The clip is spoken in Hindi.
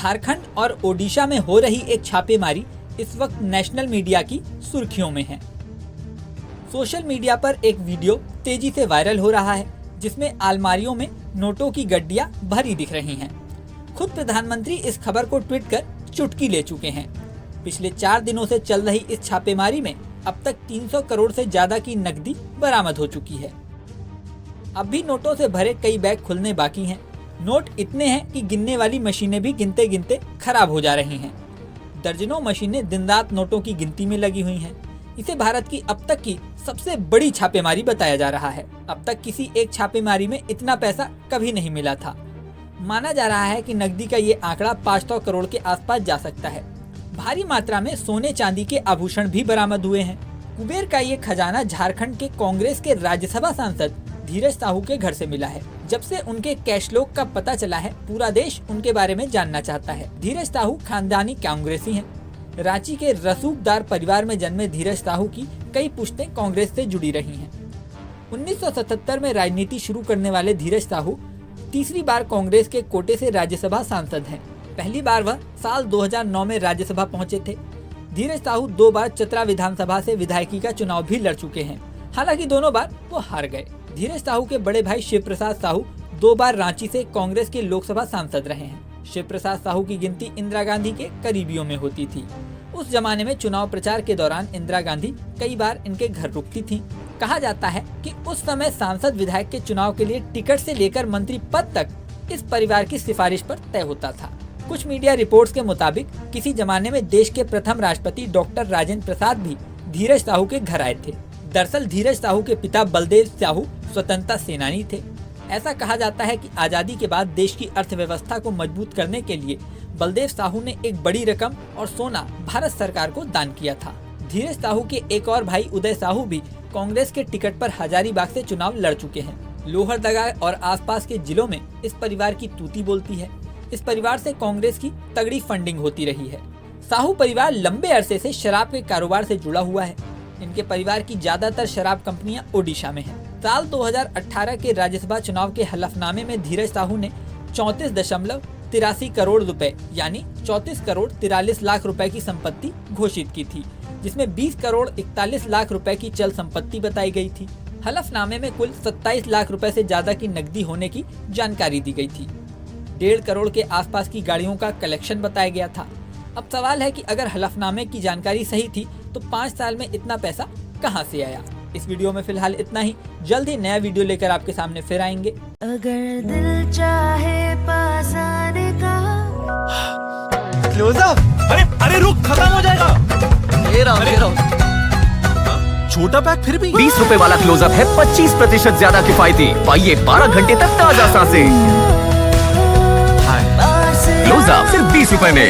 झारखंड और ओडिशा में हो रही एक छापेमारी इस वक्त नेशनल मीडिया की सुर्खियों में है। सोशल मीडिया पर एक वीडियो तेजी से वायरल हो रहा है जिसमें अलमारियों में नोटों की गड्डियां भरी दिख रही हैं। खुद प्रधानमंत्री इस खबर को ट्वीट कर चुटकी ले चुके हैं। पिछले 4 दिनों से चल रही इस छापेमारी में अब तक 300 करोड़ से ज्यादा की नकदी बरामद हो चुकी है। अब भी नोटों से भरे कई बैग खुलने बाकी हैं। नोट इतने हैं कि गिनने वाली मशीनें भी गिनते गिनते खराब हो जा रही हैं। दर्जनों मशीनें दिन रात नोटों की गिनती में लगी हुई हैं। इसे भारत की अब तक की सबसे बड़ी छापेमारी बताया जा रहा है। अब तक किसी एक छापेमारी में इतना पैसा कभी नहीं मिला था। माना जा रहा है कि नकदी का ये आंकड़ा 500 करोड़ के आसपास जा सकता है। भारी मात्रा में सोने चांदी के आभूषण भी बरामद हुए हैं। कुबेर का ये खजाना झारखंड के कांग्रेस के राज्यसभा सांसद धीरज साहू के घर से मिला है। जब से उनके कैशलोक का पता चला है, पूरा देश उनके बारे में जानना चाहता है। धीरज साहू खानदानी कांग्रेसी हैं। रांची के रसूखदार परिवार में जन्मे धीरज साहू की कई पुश्तें कांग्रेस से जुड़ी रही हैं। 1977 में राजनीति शुरू करने वाले धीरज साहू तीसरी बार कांग्रेस के कोटे से राज्यसभा सांसद हैं। पहली बार वह साल 2009 में राज्यसभा पहुंचे थे। धीरज साहू 2 बार चतरा विधानसभा से विधायकी का चुनाव भी लड़ चुके हैं। हालांकि दोनों बार वो हार गए। धीरज साहू के बड़े भाई शिव प्रसाद साहू 2 बार रांची से कांग्रेस के लोकसभा सांसद रहे हैं। शिव प्रसाद साहू की गिनती इंदिरा गांधी के करीबियों में होती थी। उस जमाने में चुनाव प्रचार के दौरान इंदिरा गांधी कई बार इनके घर रुकती थीं। कहा जाता है कि उस समय सांसद विधायक के चुनाव के लिए टिकट से लेकर मंत्री पद तक इस परिवार की सिफारिश पर तय होता था। कुछ मीडिया रिपोर्ट्स के मुताबिक किसी जमाने में देश के प्रथम राष्ट्रपति डॉक्टर राजेंद्र प्रसाद भी धीरज साहू के घर आए थे। दरअसल धीरज साहू के पिता बलदेव साहू स्वतंत्रता सेनानी थे। ऐसा कहा जाता है कि आजादी के बाद देश की अर्थव्यवस्था को मजबूत करने के लिए बलदेव साहू ने एक बड़ी रकम और सोना भारत सरकार को दान किया था। धीरज साहू के एक और भाई उदय साहू भी कांग्रेस के टिकट पर हजारीबाग से चुनाव लड़ चुके हैं। लोहरदगा और आसपास के जिलों में इस परिवार की तूती बोलती है। इस परिवार से कांग्रेस की तगड़ी फंडिंग होती रही है। साहू परिवार लंबे अरसे से शराब के कारोबार से जुड़ा हुआ है। इनके परिवार की ज्यादातर शराब कंपनियां ओडिशा में हैं। साल 2018 के राज्यसभा चुनाव के हलफनामे में धीरज साहू ने 34.83 करोड़ रुपए यानी 34 करोड़ 43 लाख रुपए की संपत्ति घोषित की थी, जिसमें 20 करोड़ 41 लाख रुपए की चल संपत्ति बताई गई थी। हलफनामे में कुल 27 लाख रुपए से ज्यादा की नकदी होने की जानकारी दी गई थी। 1.5 करोड़ के आसपास की गाड़ियों का कलेक्शन बताया गया था। अब सवाल है कि अगर हलफनामे की जानकारी सही थी तो 5 साल में इतना पैसा कहां से आया। इस वीडियो में फिलहाल इतना ही। जल्द ही नया वीडियो लेकर आपके सामने फिर आएंगे। अगर दिल चाहे पास आने का क्लोजअप। अरे रुक, खत्म हो जाएगा। ये रहा। छोटा पैक फिर भी 20 रुपए वाला क्लोजअप है 25% ज्यादा किफायती। पाइए 12 घंटे तक ताजा सांसें। क्लोजअप सिर्फ 20 रुपए में।